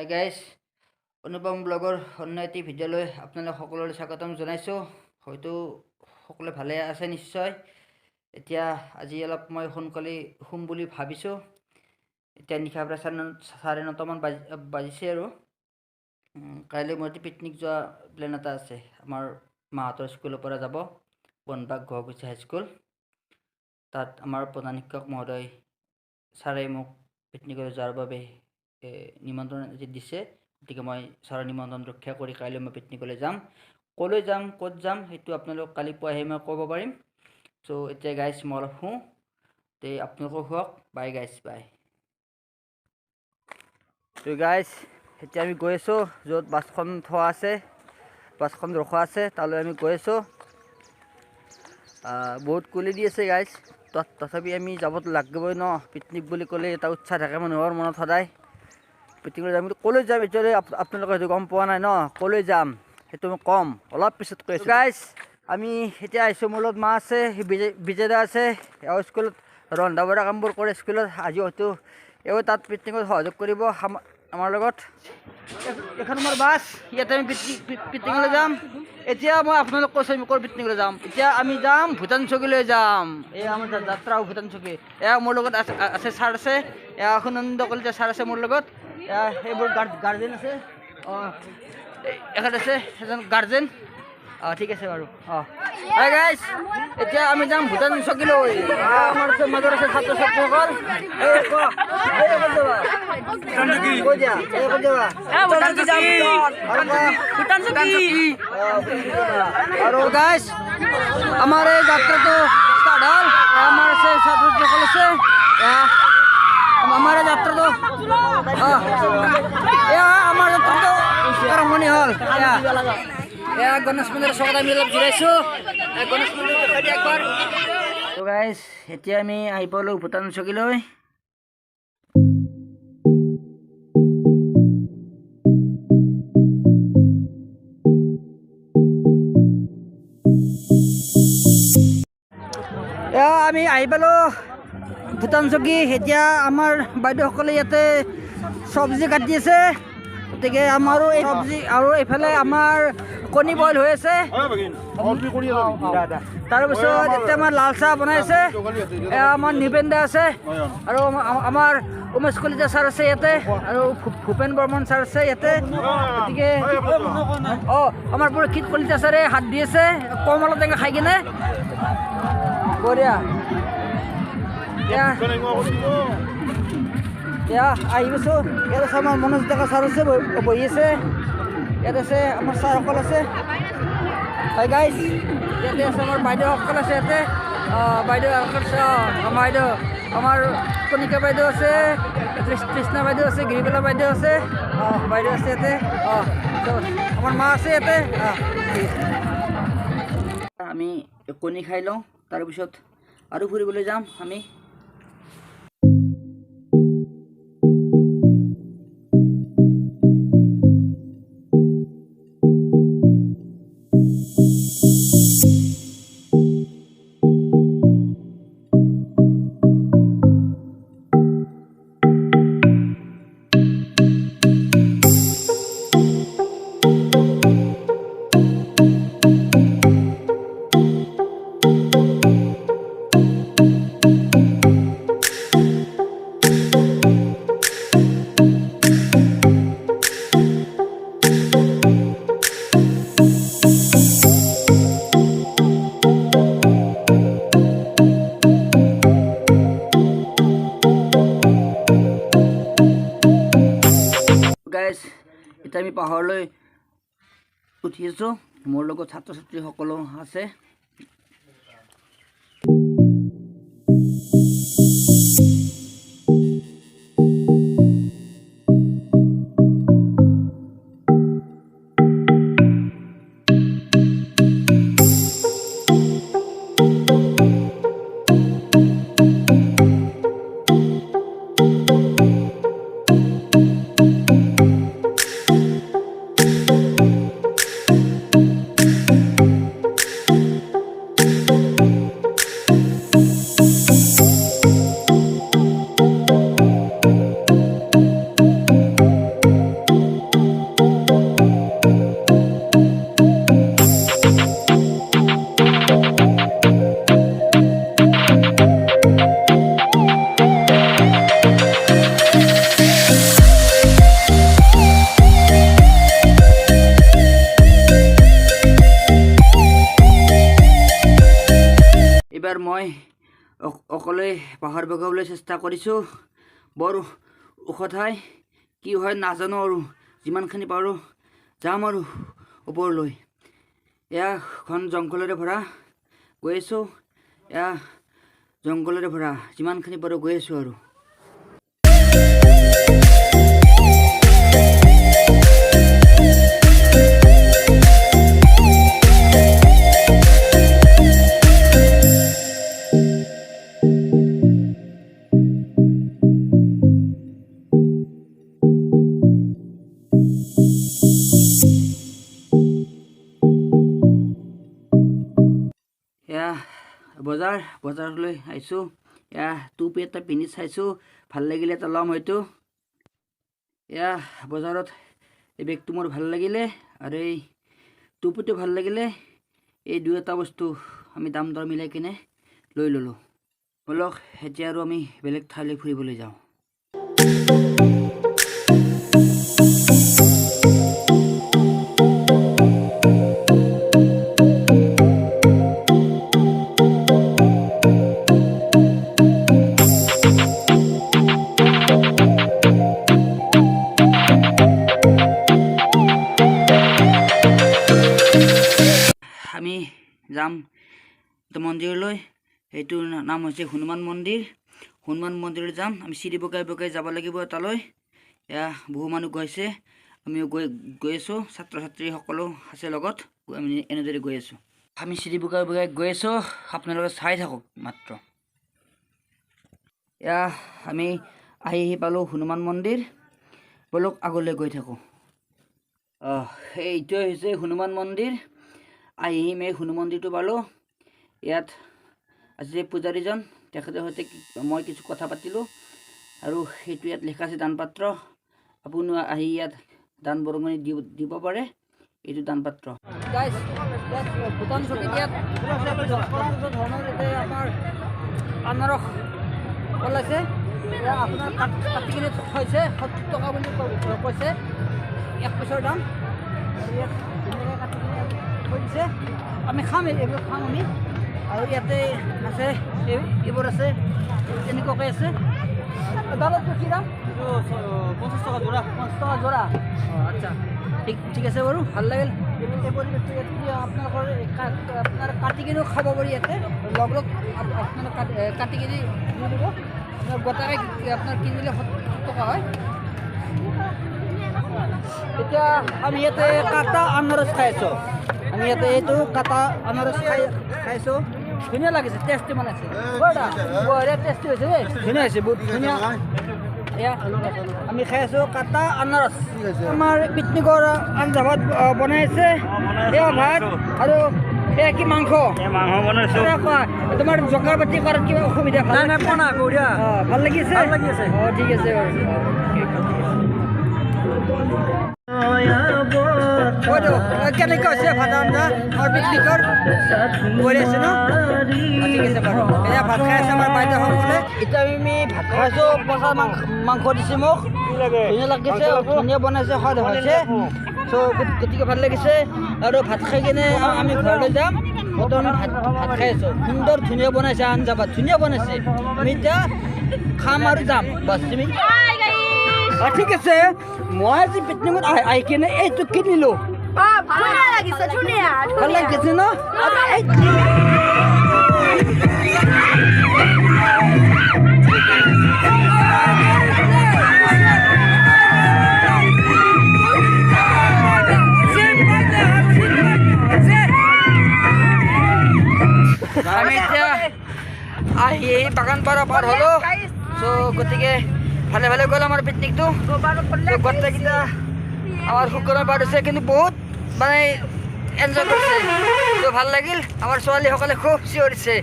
Hi guys, অনুপম ব্লগৰ অন্য এটি ভিডিঅ'লৈ আপোনালোক সকলোলৈ স্বাগতম জনাইছোঁ। হয়তো সকলোৱে ভালে আছে নিশ্চয়। এতিয়া আজি অলপ মই সোনকালে শুম বুলি ভাবিছোঁ। এতিয়া নিশা প্ৰায় 9:30মান বাজিছে আৰু কাইলৈ মোৰ এটি পিকনিক যোৱা প্লেন এটা আছে। আমাৰ মাহঁতৰ স্কুলৰ পৰা যাব বনবাগ গহগুছি হাইস্কুল। তাত আমাৰ প্ৰধান শিক্ষক মহোদয় ছাৰে মোক পিকনিকলৈ যোৱাৰ বাবে নিমন্ত্ৰণ দিছে। গতিকে মই ছাৰৰ নিমন্ত্ৰণ ৰক্ষা কৰি কাইলৈ মই পিকনিকলৈ যাম। ক'লৈ যাম, ক'ত যাম সেইটো আপোনালোক কালি পুৱাহে মই ক'ব পাৰিম। চ' এতিয়া গাইজ মই অলপ শুওঁ, তে আপোনালোকেও শুৱক। বাই গাইজ, বাই। তো গাইজ, এতিয়া আমি গৈ আছোঁ য'ত বাছখন থোৱা আছে, বাছখন ৰখোৱা আছে, তালৈ আমি গৈ আছোঁ। বহুত কুলি দি আছে গাইজ, তথাপি আমি যাবতো লাগিবই ন। পিকনিক বুলি ক'লে এটা উৎসাহ থাকে মানুহৰ মনত সদায়। পিকনিকলৈ যাম, কিন্তু ক'লৈ যাম এতিয়ালৈ আপোনালোকে হয়তো গম পোৱা নাই ন। ক'লৈ যাম সেইটো মই ক'ম অলপ পিছত কৈ আছোঁ। গাইজ, আমি এতিয়া আহিছোঁ, মোৰ লগত মা আছে, বিজয় দা আছে। এওঁ স্কুলত ৰন্ধা বঢ়া কামবোৰ কৰে স্কুলত। আজি হয়তো এওঁ তাত পিকনিকত সহযোগ কৰিব আমাৰ লগত। এখন আমাৰ বাছ, ইয়াতে আমি পিকনিকলৈ যাম। এতিয়া মই আপোনালোক কৈছোঁ আমি ক'ৰ পিকনিকলৈ যাম। এতিয়া আমি যাম ভূটান চকীলৈ যাম। এই আমাৰ যাত্ৰা ভূটান চকী। এয়া মোৰ লগত আছে ছাৰ আছে, এয়া সুনন্দ কলিতা ছাৰ আছে মোৰ লগত। সেইবোৰ গাৰ্জেন আছে। এখেত আছে এজন গাৰ্জেন। ঠিক আছে বাৰু। হাই গাইজ, এতিয়া আমি যাম ভূটান চকীলৈ। আমাৰ মাজত আছে ছাত্ৰ ছাত্ৰীসকল। আৰু গাইজ, আমাৰ এই যাত্ৰাটো ষ্টাৰ্ট হ'ল। আমাৰ আছে ছাত্ৰ ছাত্ৰীসকল আছে। আমাৰ যাত্ৰাটো আমাৰ যাত্ৰাটো আৰম্ভণি হ'ল। গণেশ মন্দিৰৰ চকত আমি অলপ জিৰাইছোঁ। গণেশ মন্দিৰ দেখাই দিয়া একবাৰ। তো গাইজ, এতিয়া আমি আহি পালোঁ ভূটান চকীলৈ। আমি আহি পালোঁ ভূটান চকী। এতিয়া আমাৰ বাইদেউসকলে ইয়াতে চব্জি কাটি আছে। গতিকে আমাৰো এই চব্জি আৰু এইফালে আমাৰ কণী বইল হৈ আছে। তাৰপিছত এতিয়া আমাৰ লাল চাহ বনাই আছে। আমাৰ নিপেন দা আছে আৰু আমাৰ উমেশ কলিতা ছাৰ আছে ইয়াতে, আৰু ভূপেন বৰ্মন ছাৰ আছে ইয়াতে। গতিকে আমাৰ পৰীক্ষিত কলিতা ছাৰে হাত দি আছে কমলা টেঙা খাই কিনে। বঢ়িয়া। আহি গৈছোঁ। ইয়াত আছে আমাৰ মনোজ ডেকা ছাৰ আছে, বহি আছে। ইয়াত আছে আমাৰ ছাৰসকল আছে। হয় গাইজ, ইয়াতে আছে আমাৰ বাইদেউসকল আছে ইয়াতে। বাইদেউ বাইদেউ আমাৰ কণিকা বাইদেউ আছে, কৃষ্ণা বাইদেউ আছে, গিৰিকলা বাইদেউ আছে, বাইদেউ আছে ইয়াতে। আমাৰ মা আছে ইয়াতে। আমি কণী খাই লওঁ, তাৰপিছত আৰু ফুৰিবলৈ যাম আমি। গাইজ, এতিয়া আমি পাহাৰলৈ উঠি আছোঁ। মোৰ লগত ছাত্ৰ ছাত্ৰীসকলো আছে। অকলে পাহাৰ বগাবলৈ চেষ্টা কৰিছোঁ। বৰ ওখ ঠাই, কি হয় নাজানো আৰু যিমানখিনি পাৰোঁ যাম আৰু ওপৰলৈ। এয়া ঘন জংঘলেৰে ভৰা, গৈ আছোঁ। এয়া জংঘলেৰে ভৰা, যিমানখিনি পাৰোঁ গৈ আছোঁ আৰু। এয়া বজাৰলৈ আহিছোঁ। এয়া টুপি এটা পিন্ধি চাইছোঁ, ভাল লাগিলে এটা ল'ম হয়তো। এয়া বজাৰত এই বেগটো মোৰ ভাল লাগিলে আৰু এই টুপিটো ভাল লাগিলে। এই দুই এটা বস্তু আমি দাম দৰ মিলাই কিনে লৈ ল'লোঁ। ব'লক এতিয়া আৰু আমি বেলেগ ঠাইলৈ ফুৰিবলৈ যাওঁ। আমি যাম এটা মন্দিৰলৈ, সেইটোৰ নাম হৈছে হনুমান মন্দিৰ। হনুমান মন্দিৰলৈ যাম। আমি চিৰি বগাই বগাই যাব লাগিব তালৈ। এয়া বহু মানুহ গৈছে, আমিও গৈ আছোঁ। ছাত্ৰ ছাত্ৰীসকলো আছে লগত, আমি এনেদৰে গৈ আছোঁ। আমি চিৰি বগাই বগাই গৈ আছোঁ, আপোনালোকে চাই থাকক মাত্ৰ। এয়া আমি আহি পালোঁ হনুমান মন্দিৰ। ব'লক আগলৈ গৈ থাকোঁ। এইটোৱে হৈছে হনুমান মন্দিৰ। আহিম এই হনুমান মন্দিৰটো পালোঁ। ইয়াত আজি পূজাৰীজন, তেখেতৰ সৈতে মই কিছু কথা পাতিলোঁ আৰু সেইটো ইয়াত লিখা আছে দান পাত্ৰ। আপুনিও আহি ইয়াত দান বৰঙণি দিব পাৰে। এইটো দান পাত্ৰ। ভূটান চকীত ইয়াত ধৰণৰ আমাৰ আনাৰস ওলাইছে। আপোনাৰ কাটি কিনে থৈছে 70 টকা বুলি কৈছে, 1 পইচাৰ দাম। ইয়াত ধুনীয়াকৈ কাটি কিনে থৈ দিছে। আমি খাম, এইবোৰ খাম আমি। আৰু ইয়াতে আছে এইবোৰ আছে, তেনেকুৱাকৈ আছে। দামটো কি দাম? 50 টকা যোৰা। 50 টকা যোৰা। আচ্ছা, ঠিক আছে বাৰু, ভাল লাগিল এই পৰিৱেশটো। আপোনালোকৰ আপোনাৰ কাটি কিনেও খাব পাৰি ইয়াতে, লগ আপোনালোক কাটি কিনি দি দিব। আপোনাৰ গোটাকৈ আপোনাৰ কিনিলে 70 টকা হয়। এতিয়া আমি ইয়াতে কাটা আনাৰস খাই আছোঁ। আমি ইয়াতে এইটো কাটা আনাৰস খাইছোঁ। ধুনীয়া লাগিছে, টেষ্টি বনাইছে, বঢ়িয়া টেষ্টি হৈছে দেই, ধুনীয়া হৈছে, বহুত ধুনীয়া। এয়া আমি খাই আছোঁ কাটা আনাৰস। আমাৰ পিকনিকৰ আঞ্জা ভাত বনাইছে। এয়া ভাত আৰু এয়া কি মাংস বনাইছোঁ। তোমাৰ জোকাৰ পাতি কৰাত কিবা অসুবিধা? ভাল লাগিছে, অঁ ঠিক আছে বাৰু। কেনেকৈ হৈছে ভাত আঞ্জা আমাৰ পিকনিকৰ? কৰি আছে ন? ঠিক আছে বাৰু। এয়া ভাত খাই আছে আমাৰ বাইদেউসকলে। এতিয়া আমি ভাত খাইছোঁ, পচা মাংস দিছে মোক, ধুনীয়া লাগিছে, ধুনীয়া বনাইছে, সোৱাদ হৈছে। চ' গতিকে ভাল লাগিছে। আৰু ভাত খাই কিনে আমি ঘৰলৈ যাম। আমি ভাত খাই আছোঁ, সুন্দৰ ধুনীয়া বনাইছে আঞ্জা ভাত, ধুনীয়া বনাইছে। আমি এতিয়া খাম আৰু যাম বাছ। তুমি ঠিক আছে। মই আজি পিকনিকত আহি কিনে এইটো কিনিলোঁ। ভাল লাগিছে ন? আমি এতিয়া আহি বাগান পাৰ হ'লোঁ। চ' গতিকে ভালে ভালে গ'ল আমাৰ পিকনিকটো। গোটেইকেইটা আমাৰ শুক্ৰবাৰ পাৰ হৈছে, কিন্তু বহুত মানে এনজয় কৰিছে। ত' ভাল লাগিল। আমাৰ ছোৱালীসকলে খুব চিঞৰিছে